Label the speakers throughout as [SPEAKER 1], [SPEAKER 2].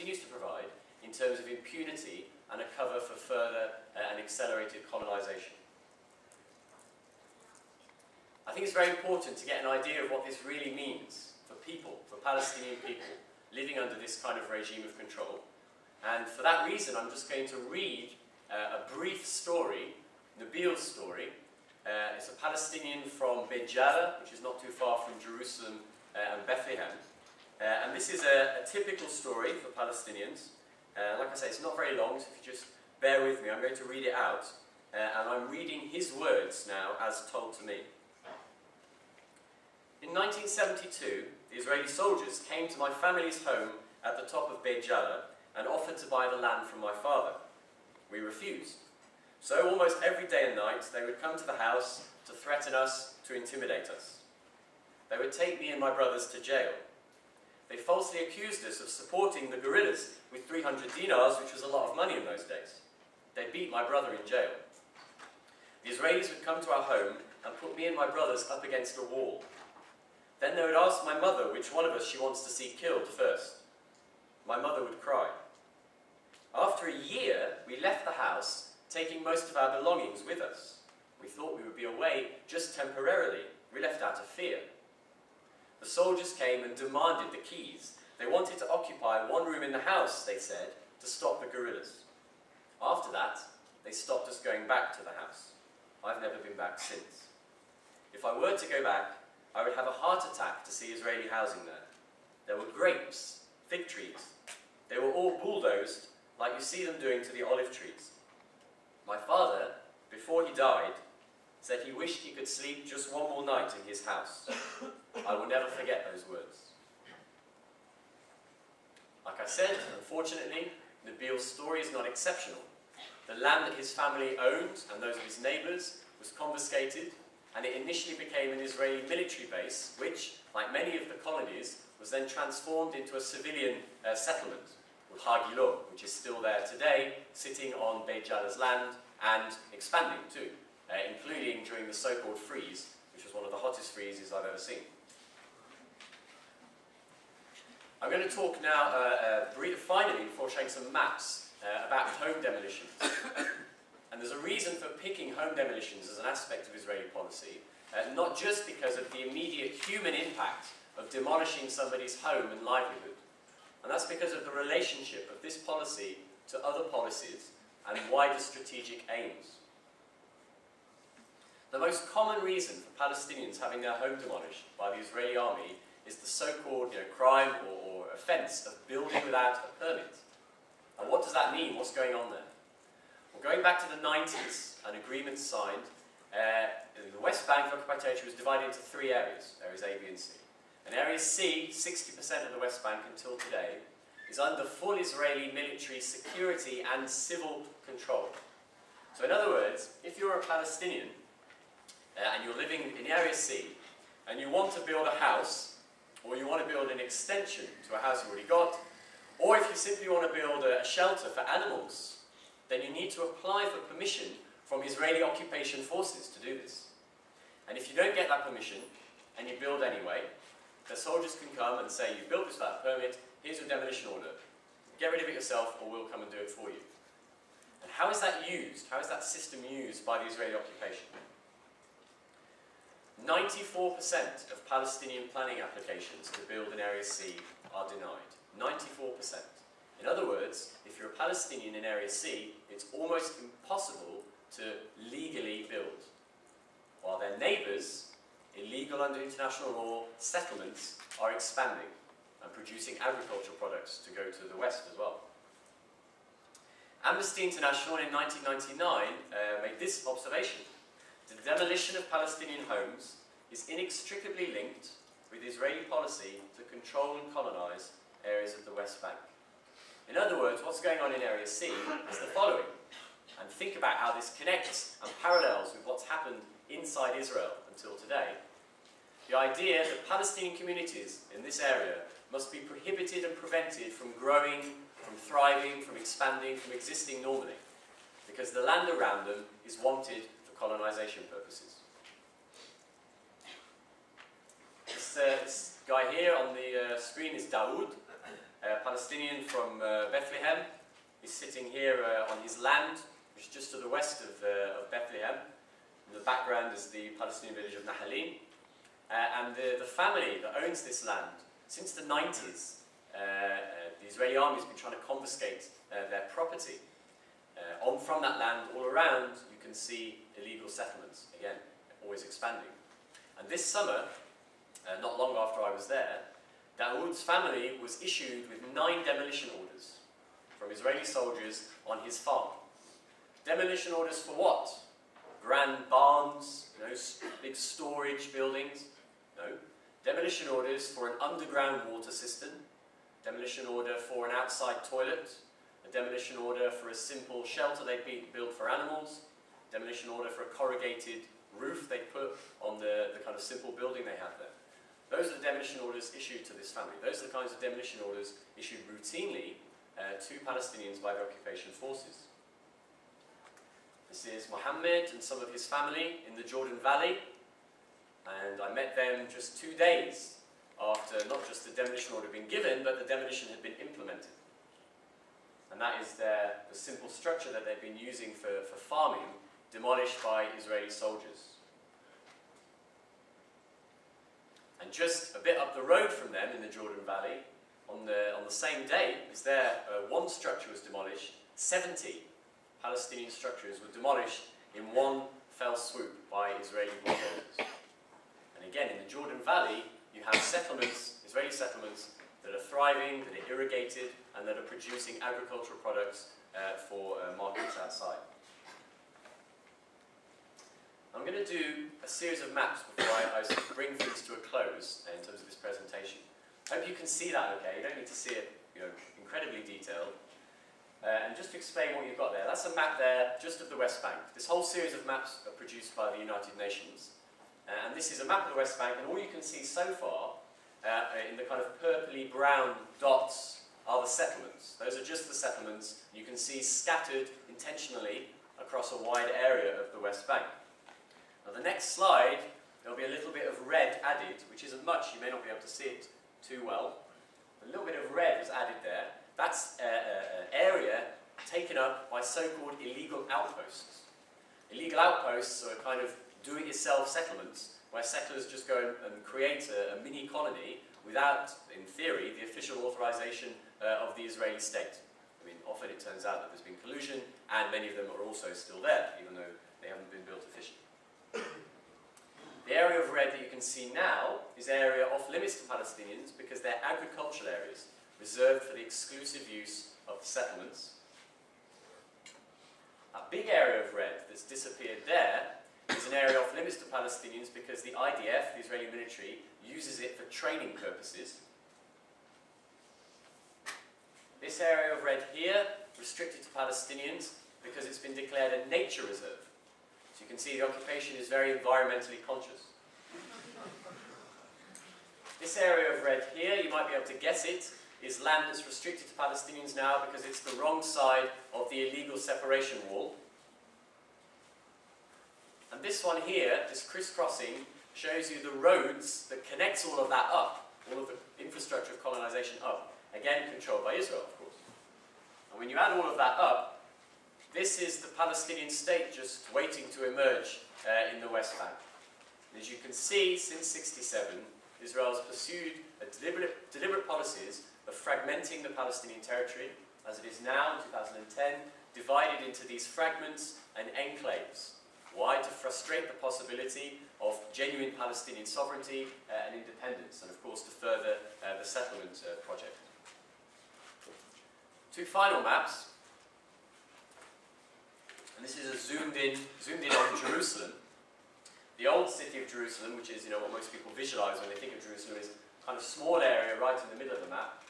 [SPEAKER 1] continues to provide in terms of impunity and a cover for further and accelerated colonisation. I think it's very important to get an idea of what this really means for people, for Palestinian people, living under this kind of regime of control. And for that reason, I'm just going to read a brief story, Nabil's story. It's a Palestinian from Beit Jala, which is not too far from Jerusalem and Bethlehem. And this is a typical story for Palestinians. Like I say, it's not very long, so if you just bear with me, I'm going to read it out. And I'm reading his words now as told to me. In 1972, the Israeli soldiers came to my family's home at the top of Beit Jala and offered to buy the land from my father. We refused. So almost every day and night, they would come to the house to threaten us, to intimidate us. They would take me and my brothers to jail. They falsely accused us of supporting the guerrillas with 300 dinars, which was a lot of money in those days. They beat my brother in jail. The Israelis would come to our home and put me and my brothers up against a wall. Then they would ask my mother which one of us she wants to see killed first. My mother would cry. After a year, we left the house, taking most of our belongings with us. We thought we would be away just temporarily. We left out of fear. The soldiers came and demanded the keys. They wanted to occupy one room in the house, they said, to stop the guerrillas. After that, they stopped us going back to the house. I've never been back since. If I were to go back, I would have a heart attack to see Israeli housing there. There were grapes, fig trees. They were all bulldozed, like you see them doing to the olive trees. My father, before he died, said he wished he could sleep just one more night in his house. I will never forget those words. Like I said, unfortunately, Nabil's story is not exceptional. The land that his family owned and those of his neighbours was confiscated, and it initially became an Israeli military base, which, like many of the colonies, was then transformed into a civilian settlement called Har Gilor, which is still there today, sitting on Beit Jala's land and expanding too, including during the so-called freeze, which was one of the hottest freezes I've ever seen. I'm going to talk now, finally, before showing some maps, about home demolitions. And there's a reason for picking home demolitions as an aspect of Israeli policy, not just because of the immediate human impact of demolishing somebody's home and livelihood. And that's because of the relationship of this policy to other policies and wider strategic aims. The most common reason for Palestinians having their home demolished by the Israeli army is the so-called crime or offence of building without a permit. And what does that mean? What's going on there? Well, going back to the 90s, an agreement signed. The West Bank occupied territory was divided into three areas, areas A, B and C. And Area C, 60% of the West Bank until today, is under full Israeli military security and civil control. So in other words, if you're a Palestinian and you're living in Area C and you want to build a house, or you want to build an extension to a house you've already got, or if you simply want to build a shelter for animals, then you need to apply for permission from Israeli occupation forces to do this. And if you don't get that permission, and you build anyway, the soldiers can come and say, you built this without a permit, here's your demolition order. Get rid of it yourself, or we'll come and do it for you. And how is that used? How is that system used by the Israeli occupation? 94% of Palestinian planning applications to build in Area C are denied. 94%. In other words, if you're a Palestinian in Area C, it's almost impossible to legally build. While their neighbours, illegal under international law settlements, are expanding and producing agricultural products to go to the west as well. Amnesty International in 1999 made this observation. The demolition of Palestinian homes is inextricably linked with Israeli policy to control and colonize areas of the West Bank. In other words, what's going on in Area C is the following. And think about how this connects and parallels with what's happened inside Israel until today. The idea that Palestinian communities in this area must be prohibited and prevented from growing, from thriving, from expanding, from existing normally, because the land around them is wanted for colonization purposes. This guy here on the screen is Daoud. a Palestinian from Bethlehem. He's sitting here on his land, which is just to the west of Bethlehem. In the background is the Palestinian village of Nahalim. And the family that owns this land, since the 90s, the Israeli army has been trying to confiscate their property. From that land, all around, you can see illegal settlements, again, always expanding. And this summer, not long after I was there, Dawood's family was issued with 9 demolition orders from Israeli soldiers on his farm. Demolition orders for what? Grand barns, big storage buildings? No. Demolition orders for an underground water system, demolition order for an outside toilet, a demolition order for a simple shelter they'd built for animals, demolition order for a corrugated roof they put on the kind of simple building they have there. Those are the demolition orders issued to this family. Those are the kinds of demolition orders issued routinely to Palestinians by the occupation forces. This is Mohammed and some of his family in the Jordan Valley, and I met them just 2 days after not just the demolition order had been given, but the demolition had been implemented. And that is the simple structure that they've been using for farming, demolished by Israeli soldiers. And just a bit up the road from them in the Jordan Valley, on the same day as one structure was demolished, 70 Palestinian structures were demolished in one fell swoop by Israeli bulldozers. And again, in the Jordan Valley, you have settlements, Israeli settlements, that are thriving, that are irrigated, and that are producing agricultural products for markets outside. I'm going to do a series of maps before I bring things to a close in terms of this presentation. I hope you can see that okay. You don't need to see it incredibly detailed. And just to explain what you've got there, that's a map there just of the West Bank. This whole series of maps are produced by the United Nations. And this is a map of the West Bank, and all you can see so far in the kind of purpley brown dots are the settlements. Those are just the settlements you can see scattered intentionally across a wide area of the West Bank. Now the next slide, there'll be a little bit of red added, which isn't much, you may not be able to see it too well. A little bit of red was added there. That's an area taken up by so-called illegal outposts. Illegal outposts are kind of do-it-yourself settlements where settlers just go and create a mini colony without, in theory, the official authorization of the Israeli state. I mean, often it turns out that there's been collusion, and many of them are also still there, even though they haven't been built officially. The area of red that you can see now is area off-limits to Palestinians because they're agricultural areas reserved for the exclusive use of the settlements. A big area of red that's disappeared there is an area off-limits to Palestinians because the IDF, the Israeli military, uses it for training purposes. This area of red here, restricted to Palestinians because it's been declared a nature reserve. So you can see the occupation is very environmentally conscious. This area of red here, you might be able to guess it, is land that's restricted to Palestinians now because it's the wrong side of the illegal separation wall. And this one here, this crisscrossing, shows you the roads that connects all of that up, all of the infrastructure of colonization up, again controlled by Israel, of course. And when you add all of that up, this is the Palestinian state just waiting to emerge in the West Bank. And as you can see, since '67, Israel has pursued deliberate policies of fragmenting the Palestinian territory, as it is now in 2010, divided into these fragments and enclaves. Why? To frustrate the possibility of genuine Palestinian sovereignty and independence, and of course to further the settlement project. 2 final maps, and this is a zoomed in on Jerusalem. The old city of Jerusalem, which is what most people visualize when they think of Jerusalem, is a kind of small area right in the middle of the map.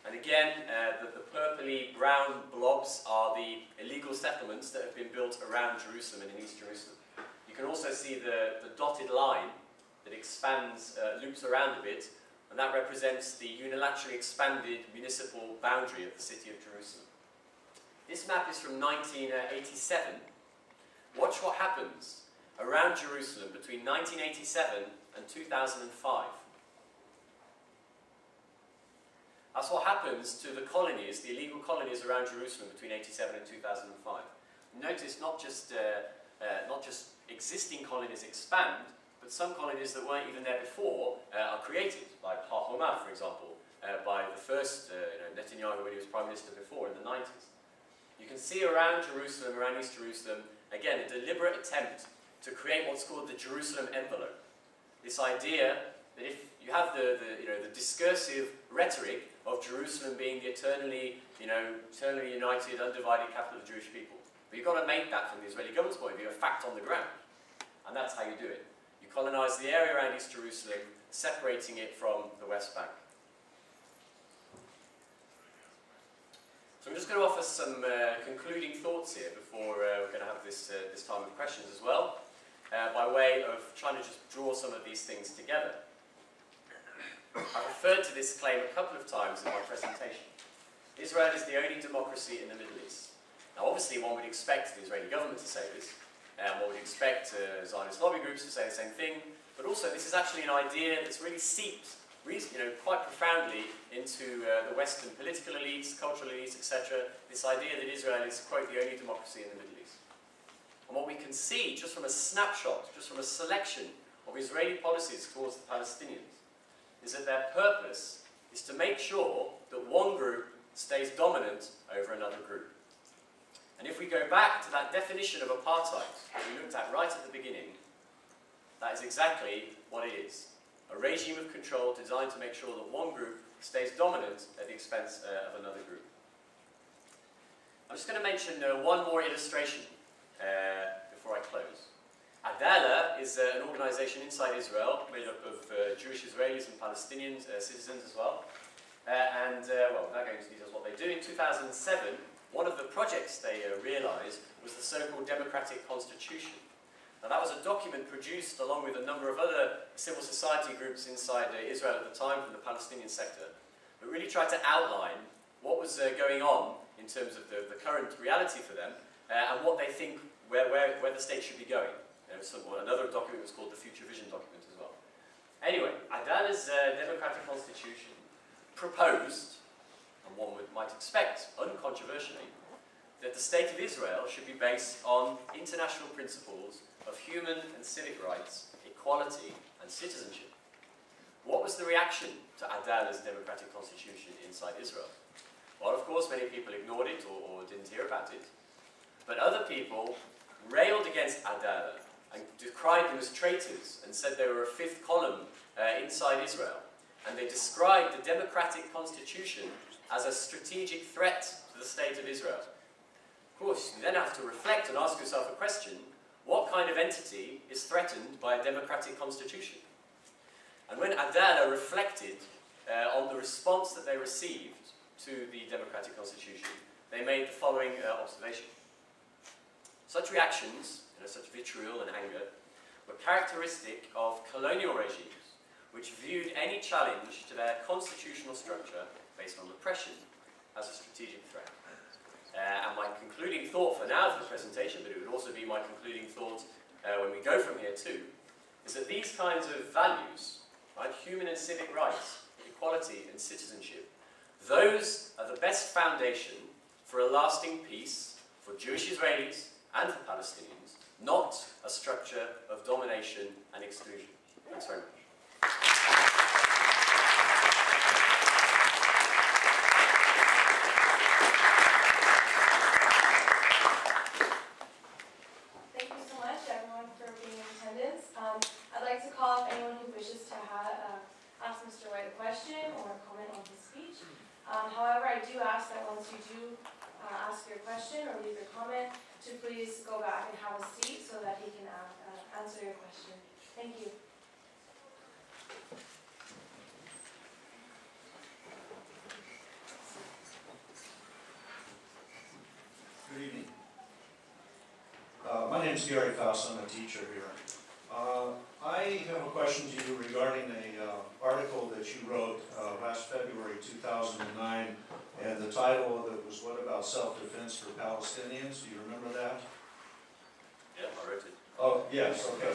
[SPEAKER 1] And again, the purpley brown blobs are the illegal settlements that have been built around Jerusalem and in East Jerusalem. You can also see the dotted line that expands, loops around a bit, and that represents the unilaterally expanded municipal boundary of the city of Jerusalem. This map is from 1987. Watch what happens around Jerusalem between 1987 and 2005. That's what happens to the colonies, the illegal colonies around Jerusalem between 87 and 2005. Notice not just existing colonies expand, but some colonies that weren't even there before are created, like Har Homa, for example, by the first Netanyahu when he was Prime Minister before in the 90s. You can see around Jerusalem, around East Jerusalem, again, a deliberate attempt to create what's called the Jerusalem envelope. This idea that if you have the discursive rhetoric of Jerusalem being the eternally united, undivided capital of the Jewish people, but you've got to make that from the Israeli government's point of view a fact on the ground. And that's how you do it. You colonize the area around East Jerusalem, separating it from the West Bank. So I'm just going to offer some concluding thoughts here before we're going to have this time of questions as well, by way of trying to just draw some of these things together. I referred to this claim a couple of times in my presentation. Israel is the only democracy in the Middle East. Now obviously one would expect the Israeli government to say this, and one would expect Zionist lobby groups to say the same thing, but also this is actually an idea that's really seeped quite profoundly into the Western political elites, cultural elites, etc. This idea that Israel is, quote, the only democracy in the Middle East. And what we can see just from a snapshot, just from a selection of Israeli policies towards the Palestinians, is that their purpose is to make sure that one group stays dominant over another group. And if we go back to that definition of apartheid that we looked at right at the beginning, that is exactly what it is. A regime of control designed to make sure that one group stays dominant at the expense of another group. I'm just going to mention one more illustration before I close. Adalah is an organization inside Israel made up of Jewish Israelis and Palestinian citizens as well. Well, without going into details what they do, in 2007, one of the projects they realized was the so-called Democratic Constitution. Now that was a document produced along with a number of other civil society groups inside Israel at the time from the Palestinian sector, that really tried to outline what was going on in terms of the current reality for them and what they think where the state should be going. Another document was called the Future Vision document as well. Anyway, Adalah's Democratic Constitution proposed, and one might expect uncontroversially, that the state of Israel should be based on international principles of human and civic rights, equality and citizenship. What was the reaction to Adalah's Democratic Constitution inside Israel? Well, of course, many people ignored it or didn't hear about it. But other people railed against Adalah and decried them as traitors and said they were a fifth column inside Israel. And they described the Democratic Constitution as a strategic threat to the state of Israel. Of course, you then have to reflect and ask yourself a question: what kind of entity is threatened by a democratic constitution? And when Adalah reflected on the response that they received to the democratic constitution, they made the following observation. Such reactions, such vitriol and anger, were characteristic of colonial regimes which viewed any challenge to their constitutional structure based on repression as a strategic threat. And my concluding thought for now for the presentation, but it would also be my concluding thought when we go from here too, is that these kinds of values, right, human and civic rights, equality and citizenship, those are the best foundation for a lasting peace for Jewish Israelis and for Palestinians, not a structure of domination and exclusion. Thanks very much.
[SPEAKER 2] I'd like to call if anyone who wishes to ask Mr. White a question or comment on his speech. However, I do ask that once you do ask your question or leave your comment, to please go back and have a seat so that he can answer your question. Thank you.
[SPEAKER 3] Good evening. My name is Gary Faust. I'm a teacher here. I have a question to you regarding an article that you wrote last February 2009, and the title of it was "What About Self-Defense for Palestinians?" Do you remember that?
[SPEAKER 1] Yeah, I wrote it.
[SPEAKER 3] Oh, yes, okay.